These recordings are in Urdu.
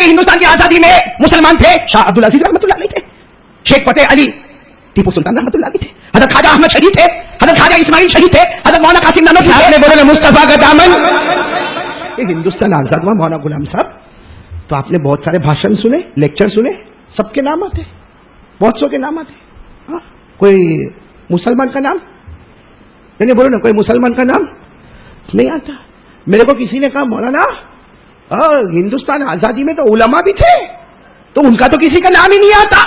حالانکہ ہندوستان کی آزادی میں مسلمان تھے شاہ عبد العزیز رحمۃ اللہ علیہ تھے، شیخ فتح علی ٹیپو سلطان رحمۃ اللہ علیہ تھے، حضرت خواجہ احمد شہید تھے، حضرت خواجہ اسماعیل شہید تھے، حضرت مولانا قاسم نانوتوی تھے۔ آپ نے بولے مصطفیٰ کا دامن، یہ ہندوستان آزاد ہوا مولانا غلام صاحب، تو آپ نے بہت سارے بھاشن سنے، لیکچر سنے، سب کے نام آتے، بہت سو کے نام آتے، کوئی مسلمان کا نام نہیں، بولو نا کوئی مسلمان کا نام نہیں آتا۔ میرے کو کسی نے کہا مولانا ہندوستان آزادی میں تو علماء بھی تھے، تو ان کا تو کسی کا نام ہی نہیں آتا،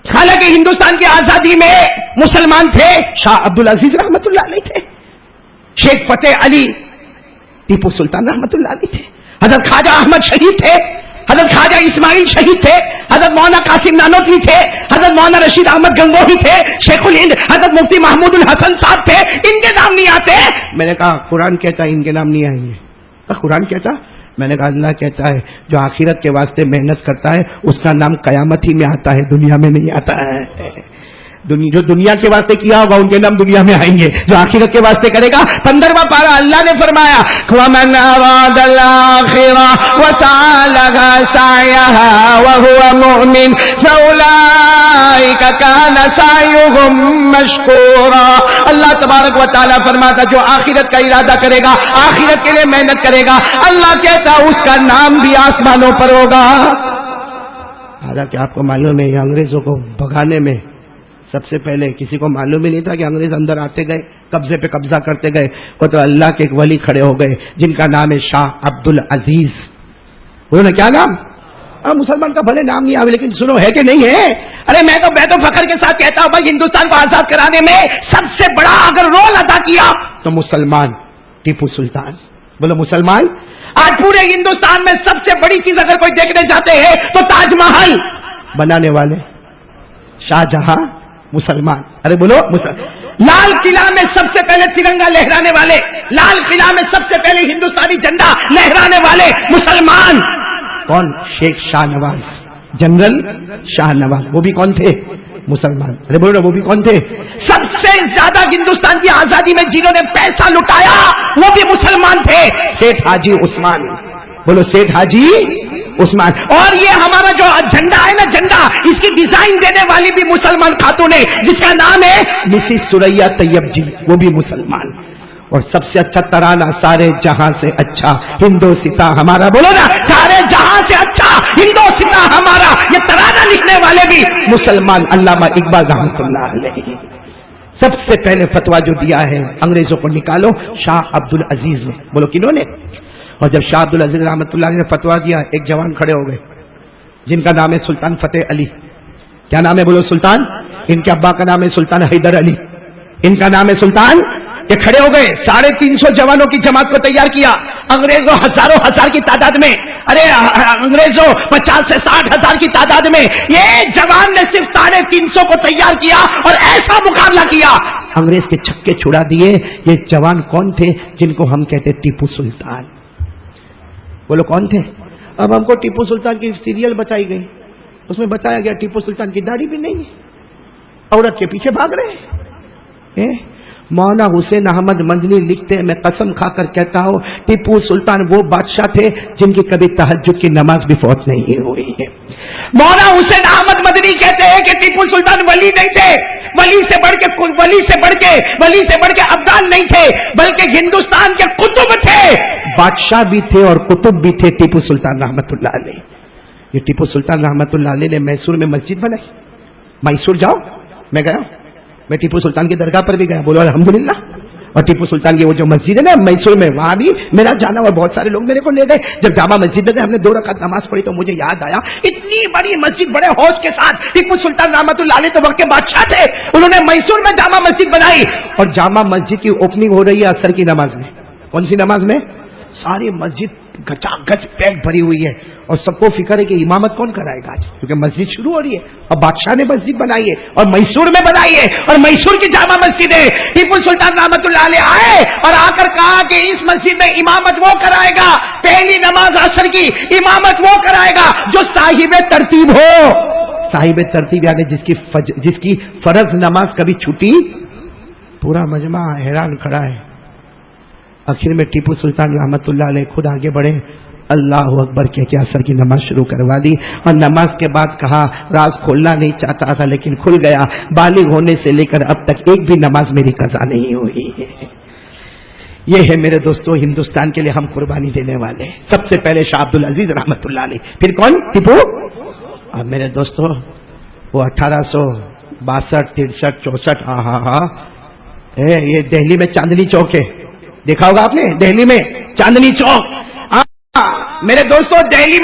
حالانکہ ہندوستان کی آزادی میں مسلمان تھے شاہ عبد العزیز رحمۃ اللہ علیہ تھے، شیخ فتح علی ٹیپو سلطان رحمۃ اللہ علیہ تھے، حضرت خواجہ احمد شہید تھے، حضرت خواجہ اسماعیل شہید تھے، حضرت مولانا قاسم نانوتوی تھے، حضرت مولانا رشید احمد گنگوہی تھے، شیخ الہند حضرت مفتی محمود الحسن صاحب تھے، ان کے نام نہیں آتے۔ میں نے کہا قرآن کہتا ہے ان کے نام نہیں آئیں گے، قرآن کہتا، میں نے کہا اللہ کہتا ہے جو آخرت کے واسطے محنت کرتا ہے اس کا نام قیامت ہی میں آتا ہے، دنیا میں نہیں آتا ہے۔ جو دنیا کے واسطے کیا ہوگا ان کے نام دنیا میں آئیں گے، جو آخرت کے واسطے کرے گا۔ 15واں پارہ اللہ نے فرمایا وَمَنْ أَرَادَ الْآخِرَةَ وَسَعَى لَهَا سَعْيَهَا وَهُوَ مُؤْمِنٌ فَأُولَئِكَ كَانَ سَعْيُهُمْ مَشْكُورًا۔ اللہ تبارک و تعالیٰ فرماتا جو آخرت کا ارادہ کرے گا، آخرت کے لیے محنت کرے گا، اللہ کہتا اس کا نام بھی آسمانوں پر ہوگا۔ حالانکہ آپ کو معلوم ہے یہ انگریزوں کو بھگانے میں سب سے پہلے کسی کو معلوم ہی نہیں تھا کہ انگریز اندر آتے گئے، قبضے پہ قبضہ کرتے گئے، وہ تو اللہ کے ایک ولی کھڑے ہو گئے جن کا نام ہے شاہ عبد العزیز۔ انہوں نے کیا نام، مسلمان کا بھلے نام نہیں آئے لیکن سنو ہے کہ نہیں ہے؟ ارے میں تو فخر کے ساتھ کہتا ہوں بھائی ہندوستان کو آزاد کرانے میں سب سے بڑا اگر رول ادا کیا تو مسلمان ٹیپو سلطان۔ بولو مسلمان۔ آج پورے ہندوستان میں سب سے بڑی چیز اگر کوئی دیکھنے جاتے ہیں تو تاج محل بنانے والے شاہ جہاں مسلمان۔ ارے بولو لال قلعہ میں سب سے پہلے ترنگا لہرانے والے، لال قلعہ میں سب سے پہلے ہندوستانی جھنڈا لہرانے والے مسلمان کون؟ شیخ شاہ نواز، جنرل شاہ نواز، وہ بھی کون تھے؟ مسلمان۔ ارے بولو وہ بھی کون تھے؟ سب سے زیادہ ہندوستان کی آزادی میں جنہوں نے پیسہ لٹایا وہ بھی مسلمان تھے، سیٹھ حاجی عثمان۔ بولو سیٹھ حاجی عثمان۔ اور یہ ہمارا جو جھنڈا ہے نا، جھنڈا اس کی ڈیزائن دینے والی بھی مسلمان خاتون ہے جس کا نام ہے مسز سریا طیب جی، وہ بھی مسلمان۔ اور سب سے اچھا ترانہ سارے جہاں سے اچھا ہندوستاں ہمارا، بولو نا سارے جہاں سے اچھا ہندوستاں ہمارا، یہ ترانہ لکھنے والے بھی مسلمان، علامہ اقبال رحمۃ اللہ علیہ۔ سب سے پہلے فتویٰ جو دیا ہے انگریزوں کو نکالو، شاہ عبد العزیز نے۔ بولو کنہوں نے؟ اور جب شاہ عبد العزیز رحمۃ اللہ علیہ نے فتویٰ دیا ایک جوان کھڑے ہو گئے جن کا نام ہے سلطان فتح علی۔ کیا نام ہے؟ بولو سلطان۔ ان کے ابا کا نام ہے سلطان حیدر علی، ان کا نام ہے سلطان۔ یہ کھڑے ہو گئے، 350 جوانوں کی جماعت کو تیار کیا، انگریزوں ہزاروں ہزار کی تعداد میں، ارے انگریزوں 50 سے 60 ہزار کی تعداد میں، یہ جوان نے صرف 350 کو تیار کیا اور ایسا مقابلہ کیا، انگریز کے چھکے چھڑا دیے۔ یہ جوان کون تھے؟ جن کو ہم کہتے ٹیپو سلطان۔ بولو کون تھے؟ اب ہم کو ٹیپو سلطان کی سیریل بتائی گئی، اس میں بتایا گیا ٹیپو سلطان کی داڑھی بھی نہیں ہے، عورت کے پیچھے بھاگ رہے ہیں۔ مولانا حسین احمد مدنی لکھتے ہیں میں قسم کھا کر کہتا ہوں ٹیپو سلطان وہ بادشاہ تھے جن کی کبھی تہجد کی نماز بھی فوت نہیں ہوئی ہے۔ مولانا حسین احمد مدنی کہتے ہیں کہ ٹیپو سلطان ولی نہیں تھے، ولی سے بڑھ کے ابدال نہیں تھے، بلکہ ہندوستان کے قطب تھے، بادشاہ بھی تھے اور قطب بھی تھے ٹیپو سلطان رحمت اللہ علیہ۔ یہ ٹیپو سلطان رحمت اللہ علیہ نے میسور میں مسجد بنائی۔ میسور جاؤ، میں گیا، میں ٹیپو سلطان کی درگاہ پر بھی گیا، بولو الحمدللہ۔ اور ٹیپو سلطان کی وہ جو مسجد ہے نا میسور میں، وہاں بھی میرا جانا اور بہت سارے لوگ میرے کو لے گئے۔ جب جامع مسجد میں گئے ہم نے 2 رکعت نماز پڑھی تو مجھے یاد آیا اتنی بڑی مسجد بڑے ہوش کے ساتھ ٹیپو سلطان رحمت اللہ علیہ تو وقت کے بادشاہ تھے، انہوں نے میسور میں جامع مسجد بنائی اور جامع مسجد کی اوپننگ ہو رہی ہے عصر کی نماز میں۔ کون سی نماز میں؟ ساری مسجد گچا گچ پیک بھری ہوئی ہے اور سب کو فکر ہے کہ امامت کون کرائے گا آج، کیونکہ مسجد شروع ہو رہی ہے اور بادشاہ نے مسجد بنائی ہے اور میسور میں بنائی ہے اور میسور کی جامع مسجد ہے۔ ٹیپو سلطان رحمت اللہ علیہ آئے اور آ کر کہا کہ اس مسجد میں امامت وہ کرائے گا، پہلی نماز عصر کی امامت وہ کرائے گا جو صاحب ترتیب ہو۔ صاحب ترتیب یعنی جس کی فرض نماز کبھی چھوٹی۔ پورا مجمع حیران کھڑا ہے۔ آخر میں ٹیپو سلطان رحمت اللہ علیہ خود آگے بڑھے اللہ اکبر کہہ کے عصر کی نماز شروع کروا دی، اور نماز کے بعد کہا راز کھولنا نہیں چاہتا تھا لیکن کھل گیا، بالغ ہونے سے لے کر اب تک ایک بھی نماز میری قضا نہیں ہوئی ہے۔ یہ ہے میرے دوستو ہندوستان کے لیے ہم قربانی دینے والے۔ سب سے پہلے شاہ عبد العزیز رحمت اللہ علیہ، پھر کون؟ ٹیپو۔ اور میرے دوستو وہ 1862 63 64 یہ دہلی میں چاندنی چوک ہے، دیکھا ہوگا آپ نے، دہلی میں چاندنی چوک۔ میرے دوستو دہلی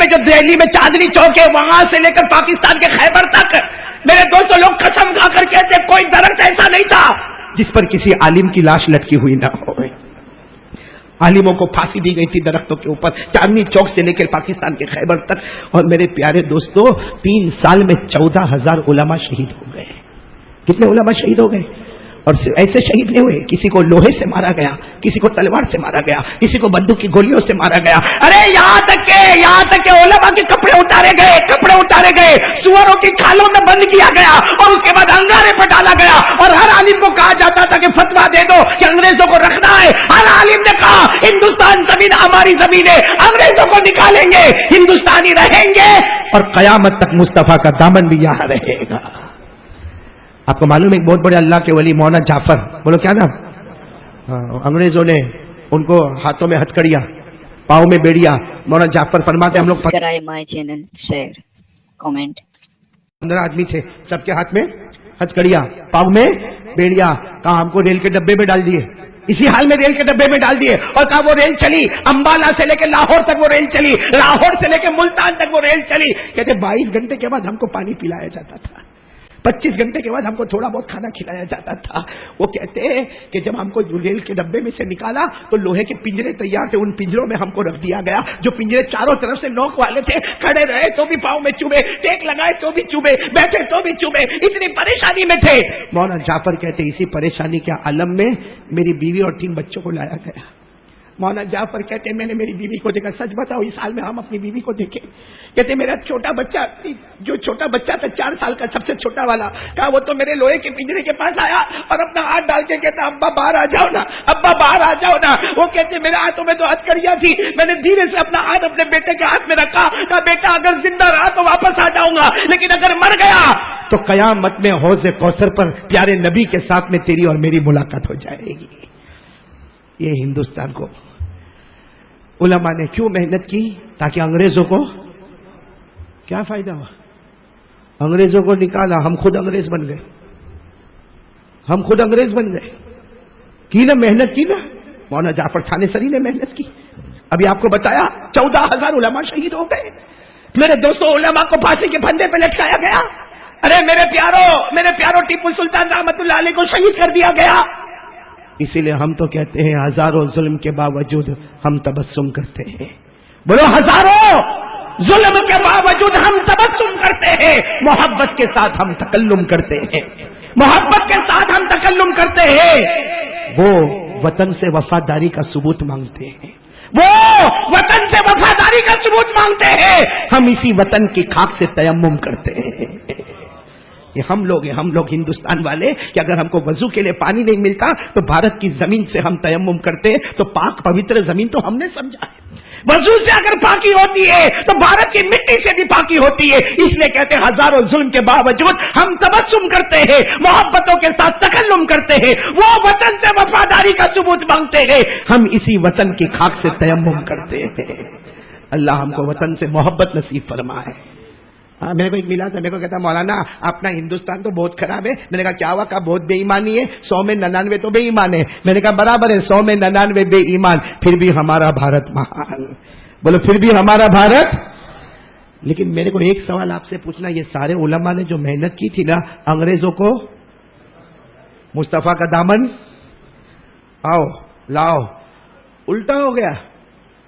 میں چاندنی چوک ہے، وہاں سے لے کر پاکستان کے خیبر تک میرے دوستو لوگ قسم کھا کر کہتے کوئی درخت ایسا نہیں تھا جس پر کسی عالم کی لاش لٹکی ہوئی نہ ہو۔ عالموں کو پھانسی دی گئی تھی درختوں کے اوپر، چاندنی چوک سے لے کر پاکستان کے خیبر تک۔ اور میرے پیارے دوستو 3 سال میں 14,000 علماء شہید ہو گئے۔ کتنے علماء شہید ہو گئے؟ اور ایسے شہید نہیں ہوئے، کسی کو لوہے سے مارا گیا، کسی کو تلوار سے مارا گیا، کسی کو بندوق کی گولیوں سے مارا گیا۔ ارے یہاں تک کہ علماء کے کپڑے اتارے گئے، سوروں کی کھالوں میں بند کیا گیا، اور اس کے بعد انگارے پر ڈالا گیا، اور ہر عالم کو کہا جاتا تھا کہ فتویٰ دے دو کہ انگریزوں کو رکھنا ہے۔ ہر عالم نے کہا ہندوستان زمین ہماری زمین ہے، انگریزوں کو نکالیں گے، ہندوستانی رہیں گے، اور قیامت تک مصطفیٰ کا دامن بھی یہاں رہے گا۔ آپ کو معلوم ہے ایک بہت بڑے اللہ کے ولی مولانا جعفر، بولو کیا نام، انگریزوں نے ان کو ہاتھوں میں ہتھکڑیاں، پاؤں میں بیڑیاں، مولانا جعفر فرماتے ہم لوگ subscribe my channel, share, comment. 15 آدمی تھے، سب کے ہاتھ میں ہتھکڑیاں، پاؤں میں بیڑیاں، کہا ہم کو ریل کے ڈبے میں ڈال دیے، اسی حال میں ریل کے ڈبے میں ڈال دیے، اور کہا وہ ریل چلی، امبالہ سے لے کے لاہور تک وہ ریل چلی، لاہور سے لے کے ملتان تک وہ ریل چلی۔ کہتے 22 گھنٹے کے بعد ہم کو پانی پلایا جاتا تھا، 25 گھنٹے کے بعد ہم کو تھوڑا بہت کھانا کھلایا جاتا تھا۔ وہ کہتے ہیں کہ جب ہم کو ریل کے ڈبے میں سے نکالا تو لوہے کے پنجرے تیار تھے، ان پنجروں میں ہم کو رکھ دیا گیا، جو پنجرے چاروں طرف سے نوک والے تھے، کھڑے رہے تو بھی پاؤں میں چوبے، ٹیک لگائے تو بھی چوبے، بیٹھے تو بھی چوبے، اتنی پریشانی میں تھے۔ مولانا جعفر کہتے اسی پریشانی کے عالم میں میری بیوی اور 3 بچوں کو لایا گیا۔ مولانا جعفر کہتے ہیں میں نے میری بیوی کو دیکھا، سچ بتاؤ اس حال میں ہم اپنی بیوی کو دیکھے، کہتے میرا چھوٹا بچہ، جو چھوٹا بچہ تھا 4 سال کا، سب سے چھوٹا والا، کہا وہ تو میرے لوہے کے پنجرے کے پاس آیا اور اپنا ہاتھ ڈال کے کہتا ابا باہر آ جاؤ نا، ابا باہر آ جاؤ نا۔ وہ کہتے میرے ہاتھوں میں تو ہتھکڑیاں تھی، میں نے دھیرے سے اپنا ہاتھ اپنے بیٹے کے ہاتھ میں رکھا، کہا بیٹا اگر زندہ رہا تو واپس آ جاؤں گا، لیکن اگر مر گیا تو قیامت میں حوض کوثر پر پیارے نبی کے ساتھ میں تیری اور میری ملاقات ہو جائے گی۔ یہ ہندوستان کو علماء نے کیوں محنت کی؟ تاکہ انگریزوں کو کیا فائدہ ہوا؟ انگریزوں کو نکالا، ہم خود انگریز بن گئے، ہم خود انگریز بن گئے۔ کی نا محنت کی نا، مولانا جعفر تھانے سری نے محنت کی۔ ابھی آپ کو بتایا 14,000 علماء شہید ہو گئے۔ میرے دوستوں علماء کو پھانسی کے پھندے پہ لٹکایا گیا۔ ارے میرے پیارو ٹیپو سلطان رحمت اللہ علیہ کو شہید کر دیا گیا۔ اسی لیے ہم تو کہتے ہیں ہزاروں ظلم کے باوجود ہم تبسم کرتے ہیں۔ بولو ہزاروں ظلم کے باوجود ہم تبسم کرتے ہیں، محبت کے ساتھ ہم تکلم کرتے ہیں، محبت کے ساتھ ہم تکلم کرتے ہیں۔ وہ وطن سے وفاداری کا ثبوت مانگتے ہیں، وہ وطن سے وفاداری کا ثبوت مانگتے ہیں، ہم اسی وطن کی خاک سے تیمم کرتے ہیں۔ یہ ہم لوگ ہیں، ہم لوگ ہندوستان والے، کہ اگر ہم کو وضو کے لیے پانی نہیں ملتا تو بھارت کی زمین سے ہم تیمم کرتے ہیں، تو پاک پوتر زمین تو ہم نے سمجھا ہے۔ وضو سے اگر پاکی ہوتی ہے تو بھارت کی مٹی سے بھی پاکی ہوتی ہے۔ اس لیے کہتے ہیں ہزاروں ظلم کے باوجود ہم تبسم کرتے ہیں، محبتوں کے ساتھ تکلم کرتے ہیں، وہ وطن سے وفاداری کا ثبوت مانگتے ہیں، ہم اسی وطن کی خاک سے تیمم کرتے ہیں۔ اللہ ہم کو وطن سے محبت نصیب فرمائے۔ میرے کو ایک ملا تھا، میرے کو کہتا مولانا اپنا ہندوستان تو بہت خراب ہے۔ میں نے کہا کیا ہوا؟ کہا بہت بے ایمانی ہے، 100 میں 99 تو بے ایمان ہے۔ میں نے کہا برابر ہے، 100 میں 99 بے ایمان، پھر بھی ہمارا بھارت مہان۔ بولو پھر بھی ہمارا بھارت۔ لیکن میرے کو ایک سوال آپ سے پوچھنا، یہ سارے علماء نے جو محنت کی تھی نا، انگریزوں کو مصطفیٰ کا دامن آؤ لاؤ الٹا ہو گیا،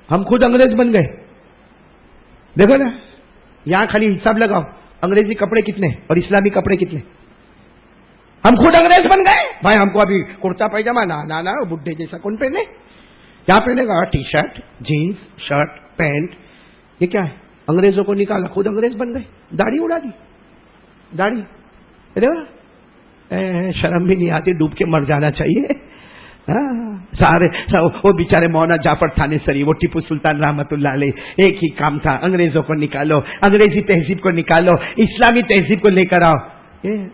ہم خود انگریز بن گئے۔ دیکھو نا یہاں خالی حساب لگاؤ، انگریزی کپڑے کتنے اور اسلامی کپڑے کتنے، ہم خود انگریز بن گئے۔ بھائی ہم کو ابھی کرتا پائجامہ نہ بڈھے جیسا کون پہنے؟ کیا پہنے گا؟ T shirt, jeans, shirt, pant, یہ کیا ہے؟ انگریزوں کو نکالا، خود انگریز بن گئے، داڑھی اڑا دی، داڑھی شرم بھی نہیں آتی، ڈوب کے مر جانا چاہیے۔ سارے وہ بیچارے مولانا جعفر تھانیسری، وہ ٹیپو سلطان رحمتullah علیہ، ایک ہی کام تھا، انگریزوں کو نکالو، انگریزی تہذیب کو نکالو، اسلامی تہذیب کو لے کر آؤ.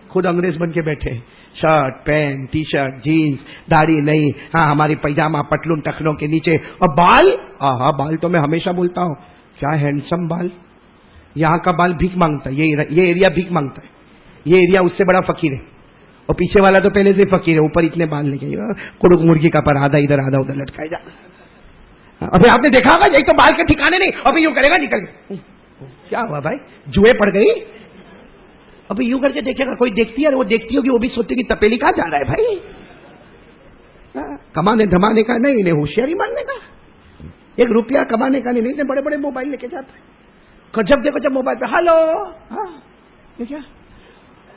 خود انگریز بن کے بیٹھے، shirt pant T shirt jeans, داڑھی نہیں، ہاں ہماری پیجامہ پٹلون ٹخنوں کے نیچے، اور بال، بال تو میں ہمیشہ بولتا ہوں کیا ہینڈسم بال. یہاں کا بال بھیک مانگتا ہے، یہ ایریا بھیک مانگتا ہے، یہ ایریا اس سے بڑا فقیر ہے، اور پیچھے والا تو پہلے سے فقیر ہے، اوپر اتنے بال لے کے کڑک مرغی کا پر آدھا ادھر لٹکائے جا. ابھی آپ نے دیکھا ہوگا ایک تو بال کے ٹھکانے نہیں، ابھی یوں کرے گا نکل گیا. کیا ہوا بھائی، جوئے پڑ گئی؟ ابھی یوں کر کے دیکھے گا، کوئی دیکھتی ہے وہ دیکھتی ہوگی، وہ بھی سوچتی کہ تپیلی کہاں جا رہا ہے بھائی. کمانے دھمانے کا نہیں، انہیں ہوشیاری ماننے کا، ایک روپیہ کمانے کا نہیں، اتنے بڑے بڑے موبائل لے کے جاتا ہے. جب دیکھو جب موبائل پہ ہلو، کیا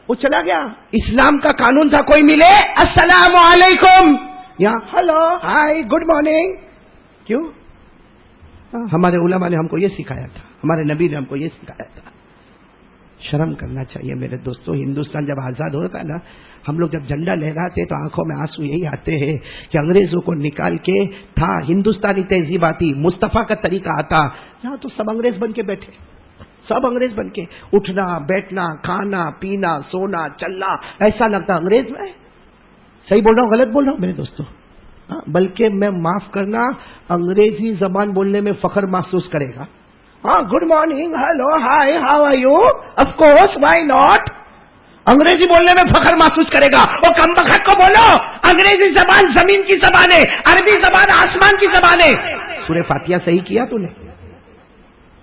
وہ چلا گیا. اسلام کا قانون تھا کوئی ملے السلام علیکم، یا ہلو ہائی گڈ مارننگ. کیوں؟ ہمارے علماء نے ہم کو یہ سکھایا تھا، ہمارے نبی نے ہم کو یہ سکھایا تھا. شرم کرنا چاہیے میرے دوستوں. ہندوستان جب آزاد ہوتا ہے نا، ہم لوگ جب جھنڈا لہراتے تو آنکھوں میں آنسو یہی آتے ہیں کہ انگریزوں کو نکال کے تھا ہندوستانی تہذیب آتی، مصطفیٰ کا طریقہ آتا. یہاں تو سب انگریز بن کے بیٹھے، سب انگریز بن کے اٹھنا بیٹھنا کھانا پینا سونا چلنا، ایسا لگتا انگریز میں. صحیح بول رہا ہوں غلط بول رہا ہوں میرے دوستوں؟ بلکہ میں معاف کرنا، انگریزی زبان بولنے میں فخر محسوس کرے گا. ہاں good morning hello hi how are you, of course why not. انگریزی بولنے میں فخر محسوس کرے گا. وہ کم بخت کو بولو انگریزی زبان زمین کی زبان ہے، عربی زبان آسمان کی زبان ہے. سورہ فاتحہ صحیح کیا تو نے؟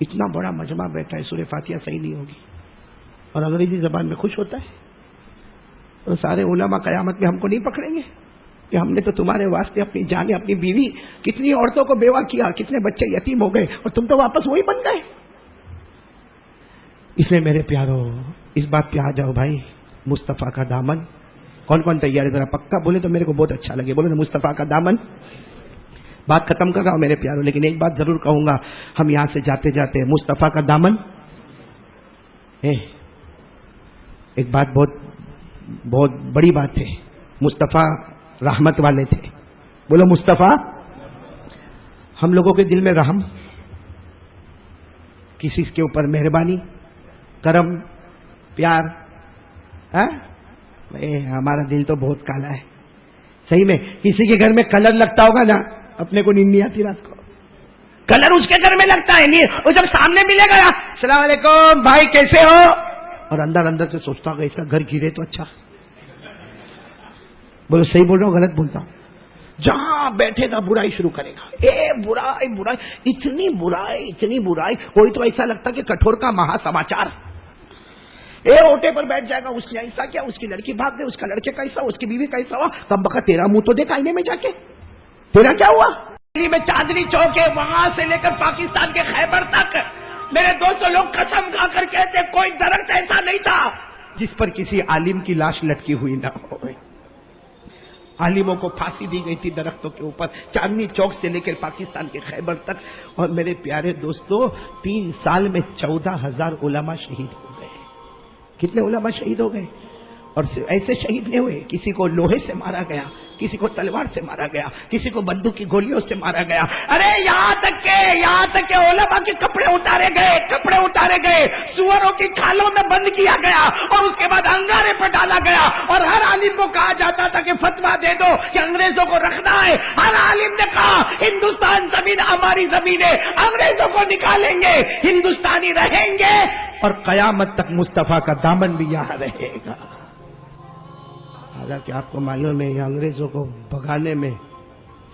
اتنا بڑا مجمع بیٹھا ہے، سورہ فاتحہ صحیح نہیں ہوگی اور انگریزی زبان میں خوش ہوتا ہے. تو سارے علماء قیامت میں ہم کو نہیں پکڑیں گے کہ ہم نے تو تمہارے واسطے اپنی جانیں اپنی بیوی، کتنی عورتوں کو بیوہ کیا، کتنے بچے یتیم ہو گئے، اور تم تو واپس وہی بن گئے. اس لیے میرے پیارو اس بات پہ آ جاؤ بھائی، مصطفیٰ کا دامن. کون کون تیار ہے ذرا پکا بولے تو میرے کو بہت اچھا لگے. بولے نا مصطفیٰ کا دامن. بات ختم کر رہا ہوں میرے پیارو، لیکن ایک بات ضرور کہوں گا، ہم یہاں سے جاتے جاتے مصطفیٰ کا دامن. ایک بات بہت بڑی بات ہے، مصطفیٰ رحمت والے تھے. بولو مصطفیٰ. ہم لوگوں کے دل میں رحم، کسی کے اوپر مہربانی، کرم، پیار. ہمارا دل تو بہت کالا ہے. صحیح میں کسی کے گھر میں کلر لگتا ہوگا نا، اپنے کو نیند نہیں آتی رات کو، کلر اس کے گھر میں لگتا ہے نہیں، وہ جب سامنے ملے گا السلام علیکم بھائی کیسے ہو، اور اندر اندر سے سوچتا ہوگا اس کا گھر گرے تو اچھا. بولو صحیح بول رہا ہوں غلط بولتا ہوں؟ جہاں بیٹھے گا برائی شروع کرے گا. برائی برائی، اتنی برائی، کوئی تو ایسا لگتا کہ کٹھور کا مہا سماچار. اوٹے پر بیٹھ جائے گا، اس نے ایسا کیا، اس کی لڑکی بھاگ گئی، اس کا لڑکے کیسا، اس کی بیوی کیسا ہوا. کب بخت تیرا منہ تو دیکھ آئینے میں جا کے، تیرا کیا ہوا. دلی میں چاندنی چوک ہے، وہاں سے لے کر پاکستان کے خیبر تک میرے دوستوں لوگ قسم کھا کر کہتے کوئی درخت ایسا نہیں تھا جس پر کسی عالم کی لاش لٹکی ہوئی نہ ہو. عالموں کو پھانسی دی گئی تھی درختوں کے اوپر، چاندنی چوک سے لے کر پاکستان کے خیبر تک. اور میرے پیارے دوستوں 3 سال میں 14,000 علماء شہید ہو گئے. کتنے علماء شہید ہو گئے؟ اور ایسے شہید نہیں ہوئے، کسی کو لوہے سے مارا گیا، کسی کو تلوار سے مارا گیا، کسی کو بندوق کی گولیوں سے مارا گیا. ارے یہاں تک کہ علماء کے کپڑے اتارے گئے، سوروں کی کھالوں میں بند کیا گیا، اور اس کے بعد انگارے پر ڈالا گیا. اور ہر عالم کو کہا جاتا تھا کہ فتویٰ دے دو کہ انگریزوں کو رکھنا ہے. ہر عالم نے کہا ہندوستان زمین ہماری زمین ہے، انگریزوں کو نکالیں گے، ہندوستانی رہیں گے، اور قیامت تک مصطفیٰ کا دامن بھی یہاں رہے گا. حالانکہ آپ کو معلوم ہے یہ انگریزوں کو بھگانے میں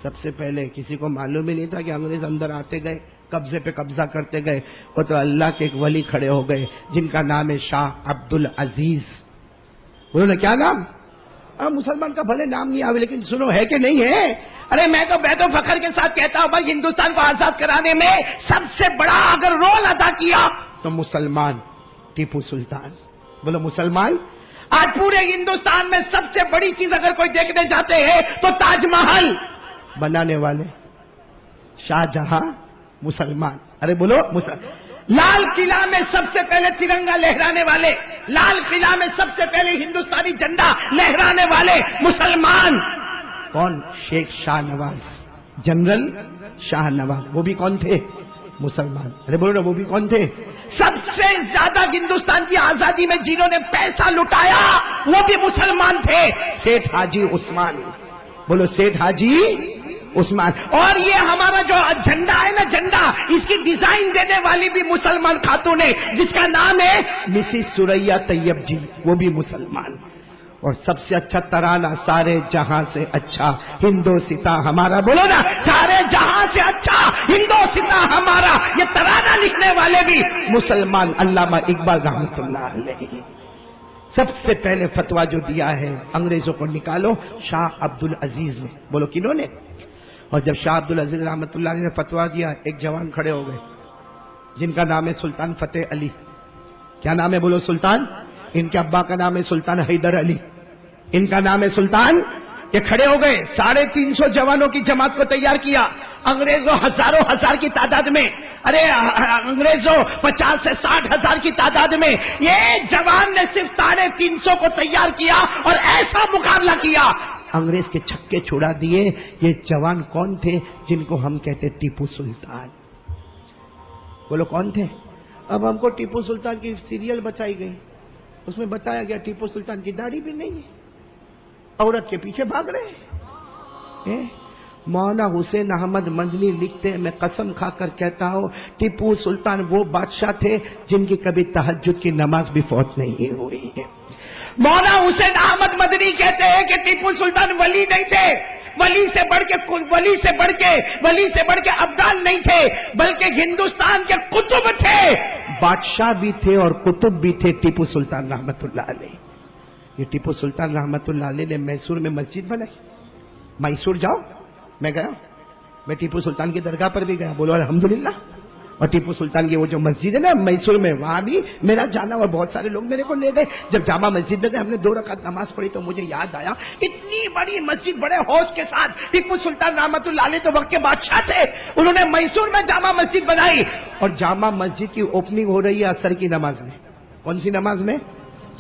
سب سے پہلے کسی کو معلوم ہی نہیں تھا کہ انگریز اندر آتے گئے، قبضے پہ قبضہ کرتے گئے. وہ تو اللہ کے ایک ولی کھڑے ہو گئے جن کا نام ہے شاہ عبد العزیز. بولو نا کیا نام؟ مسلمان کا بھلے نام نہیں آوے لیکن سنو ہے کہ نہیں ہے. ارے میں تو فخر کے ساتھ کہتا ہوں بھائی ہندوستان کو آزاد کرانے میں سب سے بڑا اگر رول ادا کیا تو مسلمان ٹیپو سلطان. بولو مسلمان. آج پورے ہندوستان میں سب سے بڑی چیز اگر کوئی دیکھنے جاتے ہیں تو تاج محل بنانے والے شاہ جہاں مسلمان. ارے بولو لال قلعہ میں سب سے پہلے ترنگا لہرانے والے، لال قلعہ میں سب سے پہلے ہندوستانی جھنڈا لہرانے والے مسلمان. کون؟ شیخ شاہ نواز، جنرل شاہ نواز. وہ بھی کون تھے؟ مسلمان. ارے بولو نا، وہ بھی کون تھے؟ سب سے زیادہ ہندوستان کی آزادی میں جنہوں نے پیسہ لٹایا وہ بھی مسلمان تھے. سیٹھ حاجی عثمان. بولو سیٹھ حاجی عثمان. اور یہ ہمارا جو جھنڈا ہے نا، جھنڈا، اس کی ڈیزائن دینے والی بھی مسلمان خاتون ہے، جس کا نام ہے مسز سریا طیب جی. وہ بھی مسلمان. اور سب سے اچھا ترانہ، سارے جہاں سے اچھا ہندوستاں ہمارا. بولو نا، سارے جہاں سے اچھا ہندوستاں ہمارا. یہ ترانہ لکھنے والے بھی مسلمان. علامہ اقبال رحمۃ اللہ علیہ. سب سے پہلے فتویٰ جو دیا ہے انگریزوں کو نکالو، شاہ عبد العزیز نے. بولو کنہوں نے؟ اور جب شاہ عبد العزیز رحمۃ اللہ علیہ نے فتویٰ دیا، ایک جوان کھڑے ہو گئے جن کا نام ہے سلطان فتح علی. کیا نام ہے؟ بولو سلطان. ان کے ابا کا نام ہے سلطان حیدر علی. ان کا نام ہے سلطان. یہ کھڑے ہو گئے، 350 جوانوں کی جماعت کو تیار کیا. انگریزوں ہزاروں ہزار کی تعداد میں، ارے انگریزوں 50 سے 60 ہزار کی تعداد میں، یہ جوان نے صرف 350 کو تیار کیا اور ایسا مقابلہ کیا، انگریز کے چھکے چھڑا دیے. یہ جوان کون تھے؟ جن کو ہم کہتے ٹیپو سلطان. بولو کون تھے؟ اب ہم کو ٹیپو سلطان کی سیریل بتائی گئی، اس میں بتایا گیا ٹیپو سلطان کی داڑھی بھی نہیں ہے، عورت کے پیچھے بھاگ رہے ہیں. مولانا حسین احمد مدنی لکھتے ہیں، میں قسم کھا کر کہتا ہوں ٹیپو سلطان وہ بادشاہ تھے جن کی کبھی تہجد کی نماز بھی فوت نہیں ہوئی ہے. مولانا حسین احمد مدنی کہتے ہیں کہ ٹیپو سلطان ولی نہیں تھے، ولی سے بڑھ کے ابدال نہیں تھے، بلکہ ہندوستان کے قطب تھے. بادشاہ بھی تھے اور قطب بھی تھے ٹیپو سلطان رحمت اللہ علیہ. یہ ٹیپو سلطان رحمت اللہ علیہ نے میسور میں مسجد بنائی. میسور جاؤ، میں گیا، میں ٹیپو سلطان کی درگاہ پر بھی گیا. بولو الحمدللہ. اور ٹیپو سلطان کی وہ جو مسجد ہے نا میسور میں، وہاں بھی میرا جانا، اور بہت سارے لوگ میرے کو لے گئے. جب جامع مسجد میں گئے، ہم نے 2 رکعت نماز پڑھی تو مجھے یاد آیا اتنی بڑی مسجد بڑے ہوش کے ساتھ ٹیپو سلطان رحمت اللہ علیہ تو وقت کے بادشاہ تھے، انہوں نے میسور میں جامع مسجد بنائی. اور جامع مسجد کی اوپننگ ہو رہی ہے عصر کی نماز میں. کون سی نماز میں؟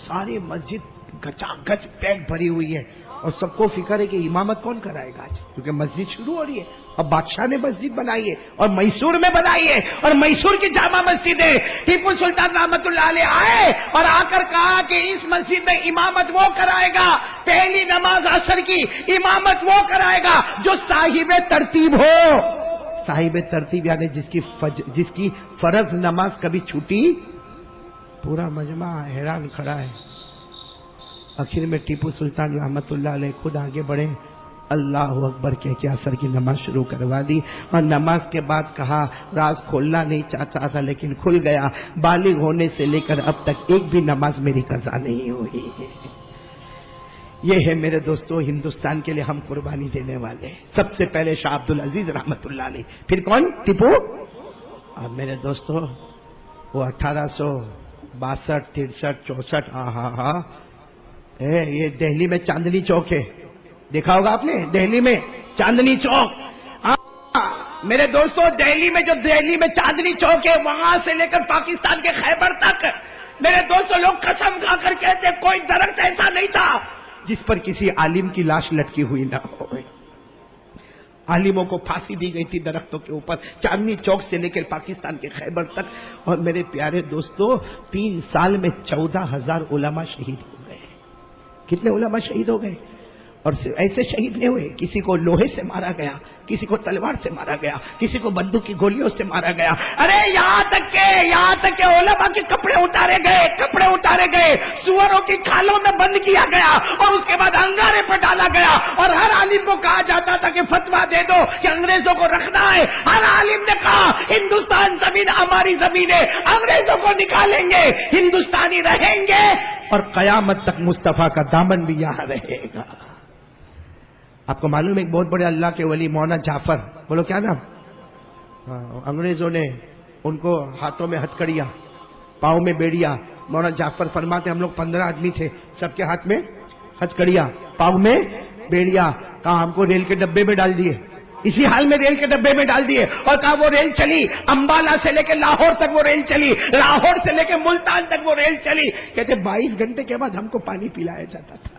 ساری مسجد گچا گچ پیک بھری ہوئی ہے اور سب کو فکر ہے کہ امامت کون کرائے گا آج، کیونکہ مسجد شروع ہو رہی ہے. اب بادشاہ نے مسجد بنائی ہے اور میسور میں بنائی ہے، اور میسور کی جامع مسجد ہے. ٹیپو سلطان رحمت اللہ علیہ آئے اور آ کر کہا کہ اس مسجد میں امامت وہ کرائے گا، پہلی نماز عصر کی امامت وہ کرائے گا جو صاحب ترتیب ہو. صاحب ترتیب یعنی جس کی فرض نماز کبھی چھوٹی. پورا مجمع حیران کھڑا ہے. آخر میں ٹیپو سلطان رحمت اللہ علیہ خود آگے بڑھے، اللہ اکبر کہہ کے عصر کی نماز شروع کروا دی. اور نماز کے بعد کہا، راز کھولنا نہیں چاہتا تھا لیکن کھل گیا، بالغ ہونے سے لے کر اب تک ایک بھی نماز میری قضا نہیں ہوئی ہے. یہ ہے میرے دوستو ہندوستان کے لیے ہم قربانی دینے والے. سب سے پہلے شاہ عبد العزیز رحمت اللہ علیہ، پھر کون؟ ٹیپو. اور میرے دوستو وہ 1862 63 64 ہاں یہ دہلی میں چاندنی چوک ہے، دیکھا ہوگا آپ نے، دہلی میں چاندنی چوک. میرے دوستو دہلی میں چاندنی چوک ہے، وہاں سے لے کر پاکستان کے خیبر تک میرے دوستو لوگ قسم کھا کر کہتے کوئی درخت ایسا نہیں تھا جس پر کسی عالم کی لاش لٹکی ہوئی نہ ہو. عالموں کو پھانسی دی گئی تھی درختوں کے اوپر، چاندنی چوک سے لے کر پاکستان کے خیبر تک. اور میرے پیارے دوستو 3 سال میں 14,000 علماء شہید ہو گئے. کتنے علماء شہید ہو گئے؟ اور ایسے شہید نہیں ہوئے، کسی کو لوہے سے مارا گیا، کسی کو تلوار سے مارا گیا، کسی کو بندوق کی گولیوں سے مارا گیا. ارے یہاں تک کہ علماء کے کپڑے اتارے گئے، سوروں کی کھالوں میں بند کیا گیا اور اس کے بعد انگارے پر ڈالا گیا. اور ہر عالم کو کہا جاتا تھا کہ فتویٰ دے دو کہ انگریزوں کو رکھنا ہے. ہر عالم نے کہا ہندوستان زمین ہماری زمین ہے، انگریزوں کو نکالیں گے، ہندوستانی رہیں گے اور قیامت تک مصطفیٰ کا دامن بھی یہاں رہے گا. آپ کو معلوم ہے ایک بہت بڑے اللہ کے ولی مولانا جعفر، بولو کیا نام؟ انگریزوں نے ان کو ہاتھوں میں ہتھکڑیاں، پاؤں میں بیڑیا. مولانا جعفر فرماتے ہم لوگ 15 آدمی تھے، سب کے ہاتھ میں ہتھکڑیاں، پاؤں میں بیڑیا. کہا ہم کو ریل کے ڈبے میں ڈال دیے، اسی حال میں ریل کے ڈبے میں ڈال دیے. اور کہا وہ ریل چلی، امبالہ سے لے کے لاہور تک وہ ریل چلی، لاہور سے لے کے ملتان تک وہ ریل چلی. کہتے 22 گھنٹے کے بعد ہم کو پانی پلایا جاتا تھا.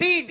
3,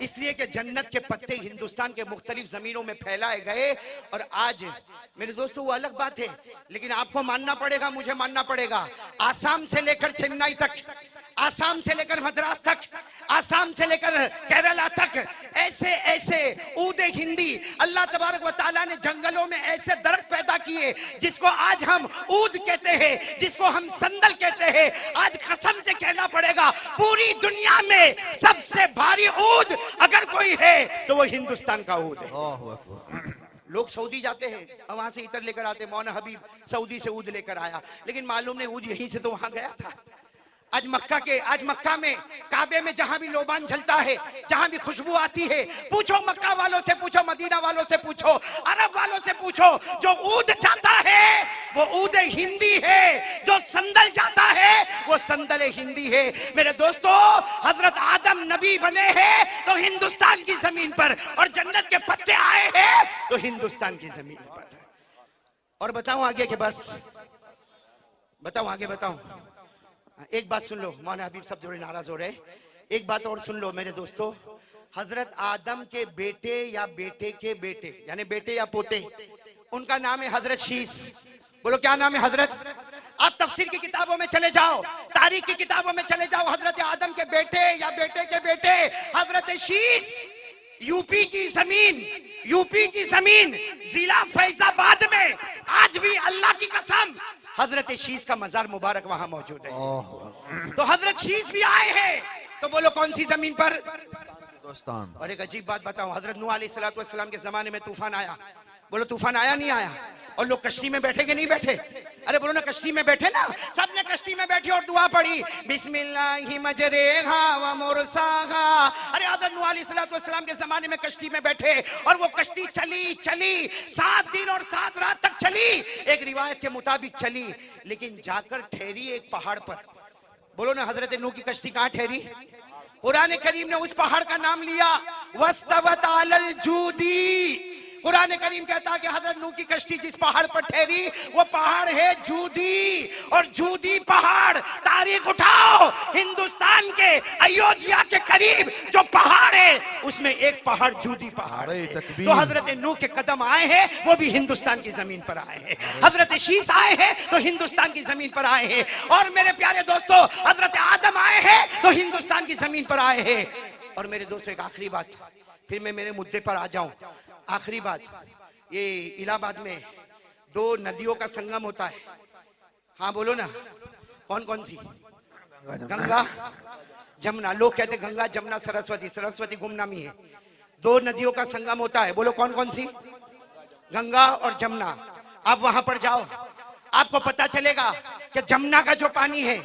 اس لیے کہ جنت کے پتے ہندوستان کے مختلف زمینوں میں پھیلائے گئے. اور آج میرے دوستو وہ الگ بات ہے، لیکن آپ کو ماننا پڑے گا، مجھے ماننا پڑے گا، آسام سے لے کر چنئی تک، آسام سے لے کر مدراس تک، آسام سے لے کر کیرلا تک ایسے ایسے عود ہندی اللہ تبارک و تعالیٰ نے جنگلوں میں ایسے درخت پیدا کیے جس کو آج ہم عود کہتے ہیں، جس کو ہم سندل کہتے ہیں. آج قسم سے کہنا پڑے گا پوری دنیا میں سب سے بھاری عود اگر کوئی ہے تو وہ ہندوستان کا عود ہے. اللہ اکبر. لوگ سعودی جاتے ہیں اور وہاں سے عطر لے کر آتے، مولانا حبیب سعودی سے عود لے کر آیا، لیکن معلوم نہیں عود یہیں سے تو وہاں گیا تھا. آج مکہ میں کعبے میں جہاں بھی لوبان جلتا ہے، جہاں بھی خوشبو آتی ہے، پوچھو مکہ والوں سے، پوچھو مدینہ والوں سے، پوچھو عرب والوں سے، پوچھو جو عود جاتا ہے وہ عود ہندی ہے، جو سندل جاتا ہے وہ سندل ہندی ہے. میرے دوستو حضرت آدم نبی بنے ہیں تو ہندوستان کی زمین پر، اور جنت کے پتے آئے ہیں تو ہندوستان کی زمین پر. اور بتاؤں آگے کہ بس بتاؤں ایک بات سن لو، مولانا حبیب صاحب جو ناراض ہو رہے، ایک بات اور سن لو میرے دوستو. حضرت آدم کے بیٹے یا بیٹے کے بیٹے، یعنی بیٹے یا پوتے، ان کا نام ہے حضرت شیس. بولو کیا نام ہے حضرت؟ آپ تفسیر کی کتابوں میں چلے جاؤ، تاریخ کی کتابوں میں چلے جاؤ، حضرت آدم کے بیٹے یا بیٹے کے بیٹے حضرت شیس. یو پی کی زمین ضلع فیض آباد میں آج بھی اللہ کی قسم حضرت شیس کا مزار مبارک وہاں موجود ہے. تو حضرت شیس بھی آئے ہیں، تو بولو کون سی زمین پر؟ ہندوستان. اور ایک عجیب بات بتاؤں، حضرت نوح علیہ السلام کے زمانے میں طوفان آیا. بولو طوفان آیا نہیں آیا؟ اور لوگ کشتی میں بیٹھے کہ نہیں بیٹھے؟ ارے بولو نا کشتی میں بیٹھے نا، سب نے کشتی میں بیٹھی اور دعا پڑھی، بسم اللہ مجریہا و مرساہا. ارے حضرت نوح علیہ السلام کے زمانے میں کشتی میں بیٹھے اور وہ کشتی چلی 7 دن اور 7 رات تک چلی، ایک روایت کے مطابق چلی، لیکن جا کر ٹھہری ایک پہاڑ پر. بولو نا حضرت نوح کی کشتی کہاں ٹھہری؟ قرآن کریم نے اس پہاڑ کا نام لیا وَاسْتَوَتْ عَلَى الْجُودِ. قرآن کریم کہتا ہے کہ حضرت نوح کی کشتی جس پہاڑ پر ٹھہری وہ پہاڑ ہے جودی. اور جودی پہاڑ، تاریخ اٹھاؤ، ہندوستان کے ایودھیا کے قریب جو پہاڑ ہے اس میں ایک پہاڑ جودی پہاڑ ہے. تو حضرت نوح کے قدم آئے ہیں وہ بھی ہندوستان کی زمین پر آئے ہیں، حضرت شیس آئے ہیں تو ہندوستان کی زمین پر آئے ہیں، اور میرے پیارے دوستو حضرت آدم آئے ہیں تو ہندوستان کی زمین پر آئے ہیں. اور میرے دوستو ایک آخری بات، پھر میں میرے مدعے پر آ جاؤں. آخری بات، یہ الہ آباد میں 2 ندیوں کا سنگم ہوتا ہے. ہاں بولو نا، کون سی؟ گنگا جمنا. لوگ کہتے گنگا جمنا سرسوتی گمنامی ہے. 2 ندیوں کا سنگم ہوتا ہے. بولو کون سی؟ گنگا اور جمنا. آپ وہاں پر جاؤ، آپ کو پتا چلے گا کہ جمنا کا جو پانی ہے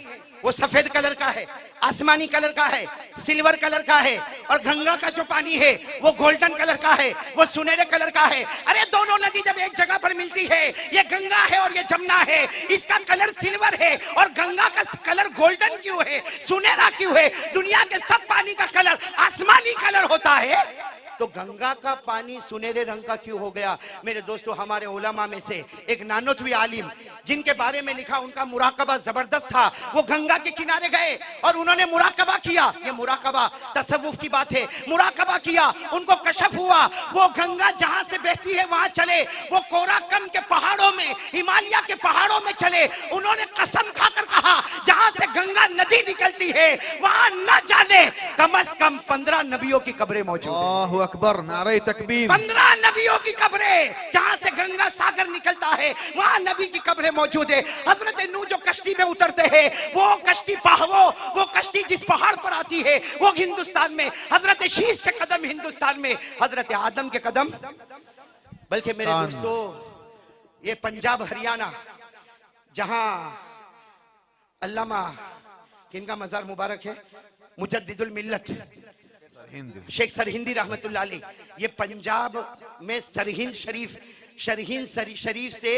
وہ سفید کلر کا ہے، آسمانی کلر کا ہے، سلور کلر کا ہے، اور گنگا کا جو پانی ہے وہ گولڈن کلر کا ہے، وہ سنہرے کلر کا ہے. ارے دونوں ندی جب ایک جگہ پر ملتی ہے، یہ گنگا ہے اور یہ جمنا ہے، اس کا کلر سلور ہے اور گنگا کا کلر گولڈن کیوں ہے، سنہرا کیوں ہے؟ دنیا کے سب پانی کا کلر آسمانی کلر ہوتا ہے، تو گنگا کا پانی سنہرے رنگ کا کیوں ہو گیا؟ میرے دوستو ہمارے علماء میں سے ایک نانوتوی عالم جن کے بارے میں لکھا ان کا مراقبہ زبردست تھا، وہ گنگا کے کنارے گئے اور انہوں نے مراقبہ کیا. یہ مراقبہ تصوف کی بات ہے. مراقبہ کیا، ان کو کشف ہوا وہ گنگا جہاں سے بہتی ہے وہاں چلے، وہ کوراکم کے پہاڑوں میں، ہمالیہ کے پہاڑوں میں چلے. انہوں نے قسم کھا کر کہا جہاں سے گنگا ندی نکلتی ہے وہاں نہ جانے کم از کم 15 نبیوں کی قبریں موجود ہیں. اللہ اکبر. نعرہ تکبیر. 15 نبیوں کی قبریں، جہاں سے گنگا ساگر نکلتا ہے وہاں نبی کی قبریں موجود ہے. حضرت نوح جو کشتی میں اترتے ہیں وہ کشتی جس پہاڑ پر آتی ہے وہ ہندوستان میں، حضرت شیس کے قدم ہندوستان میں، حضرت آدم کے قدم. بلکہ میرے دوستو یہ پنجاب ہریانہ جہاں علامہ کن کا مزار مبارک ہے، مجدد الملت شیخ سرہندی رحمت اللہ علیہ، یہ پنجاب میں سرہند شریف سے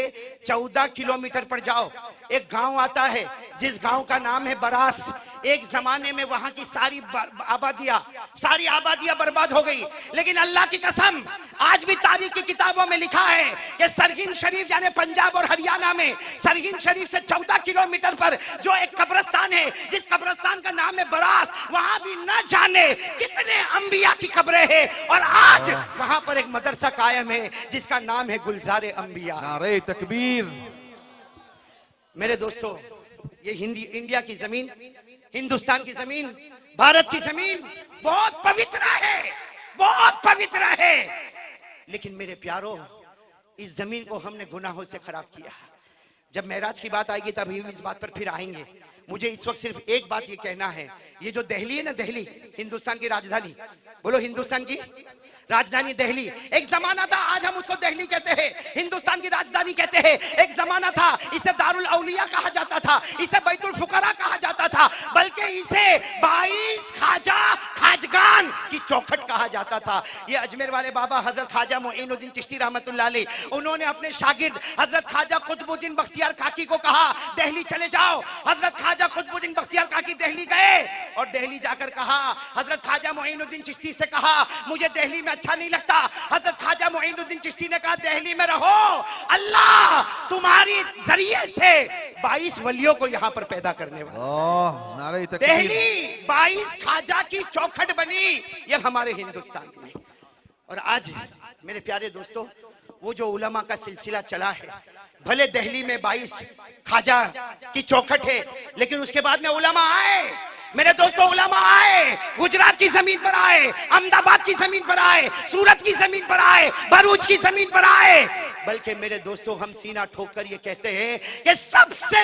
14 کلومیٹر پر جاؤ، ایک گاؤں آتا ہے جس گاؤں کا نام ہے براس. ایک زمانے میں وہاں کی ساری آبادیاں برباد ہو گئی، لیکن اللہ کی قسم آج بھی تاریخ کی کتابوں میں لکھا ہے کہ سرہند شریف یعنی پنجاب اور ہریانہ میں سرہند شریف سے 14 کلومیٹر پر جو ایک قبرستان ہے، جس قبرستان کا نام ہے براس، وہاں بھی نہ جانے کتنے انبیاء کی قبریں ہیں، اور آج وہاں پر ایک مدرسہ قائم ہے جس کا نام ہے گلزار انبیاء۔ نعرہ تکبیر۔ میرے دوستو، یہ انڈیا کی زمین، ہندوستان کی زمین، بھارت کی زمین بہت پوتر ہے، بہت پوتر ہے، لیکن میرے پیارو اس زمین کو ہم نے گناہوں سے خراب کیا۔ جب معراج کی بات آئے گی تب ہم اس بات پر پھر آئیں گے۔ مجھے اس وقت صرف ایک بات یہ کہنا ہے، یہ جو دہلی ہے نا، دہلی ہندوستان کی راجدھانی، بولو ہندوستان کی راجدھانی دہلی، ایک زمانہ تھا، آج ہم اس کو دہلی کہتے ہیں، ہندوستان کی راجدھانی کہتے ہیں، ایک زمانہ تھا اسے دارالاولیاء کہا جاتا تھا، اسے بیت الفقراء کہا جاتا تھا، بلکہ اسے 22 خواجہ خواجگان کی چوکھٹ کہا جاتا تھا۔ یہ اجمیر والے بابا حضرت خواجہ معین الدین چشتی رحمت اللہ علیہ، انہوں نے اپنے شاگرد حضرت خواجہ قطب الدین بختیار کاکی کو کہا دہلی چلے جاؤ۔ حضرت خواجہ قطب الدین بختیار کاکی دہلی گئے اور دہلی جا کر کہا، حضرت خواجہ معین الدین چشتی سے کہا مجھے دہلی میں اچھا نہیں لگتا۔ حضرت خواجہ معین الدین چشتی نے کہا دہلی میں رہو، اللہ تمہاری ذریعے سے 22 ولیوں کو یہاں پر پیدا کرنے والا۔ اللہ، نعرہ تکبیر۔ دہلی 22 خواجہ کی چوکھٹ بنی یہ ہمارے ہندوستان میں۔ اور آج میرے پیارے دوستو، وہ جو علماء کا سلسلہ چلا ہے، بھلے دہلی میں 22 خواجہ کی چوکھٹ ہے، لیکن اس کے بعد میں علماء آئے، میرے دوستو علماء آئے، گجرات کی زمین پر آئے، احمد آباد کی زمین پر آئے، سورت کی زمین پر آئے، بھروچ کی زمین پر آئے، بلکہ میرے دوستو ہم سینہ ٹھوک کر یہ کہتے ہیں کہ سب سے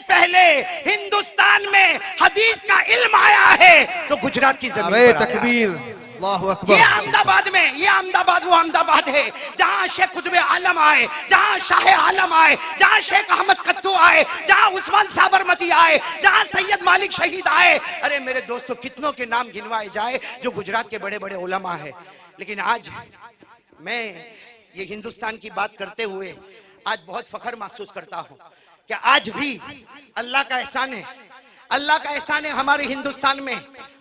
پہلے ہندوستان میں حدیث کا علم آیا ہے تو گجرات کی زمین نعرہ پر آیا۔ تکبیر۔ اللہ اکبر۔ یہ احمد آباد میں، یہ احمد آباد وہ احمد آباد ہے جہاں شیخ قطب عالم آئے، جہاں شاہ عالم آئے، جہاں شیخ احمد کتو آئے، جہاں عثمان سابرمتی آئے، جہاں سید مالک شہید آئے۔ ارے میرے دوستو کتنوں کے نام گنوائے جائے جو گجرات کے بڑے بڑے علماء ہیں، لیکن آج میں یہ ہندوستان کی بات کرتے ہوئے آج بہت فخر محسوس کرتا ہوں کہ آج بھی اللہ کا احسان ہے، اللہ کا احسان ہے ہمارے ہندوستان میں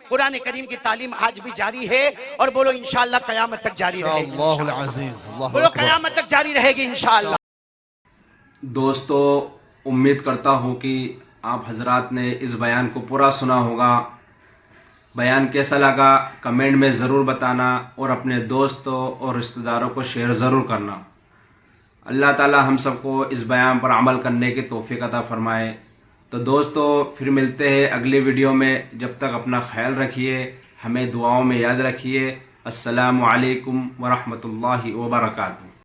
قرآن کریم کی تعلیم آج بھی جاری ہے، اور بولو انشاءاللہ قیامت تک جاری رہے گی، اللہ العزیز۔ اللہ بولو اکبر۔ قیامت تک جاری رہے گی انشاءاللہ۔ دوستو، امید کرتا ہوں کہ آپ حضرات نے اس بیان کو پورا سنا ہوگا۔ بیان کیسا لگا کمنٹ میں ضرور بتانا، اور اپنے دوستوں اور رشتہ داروں کو شیئر ضرور کرنا۔ اللہ تعالی ہم سب کو اس بیان پر عمل کرنے کی توفیق عطا فرمائے۔ تو دوستو پھر ملتے ہیں اگلی ویڈیو میں، جب تک اپنا خیال رکھیے، ہمیں دعاؤں میں یاد رکھیے۔ السلام علیکم ورحمۃ اللہ وبرکاتہ۔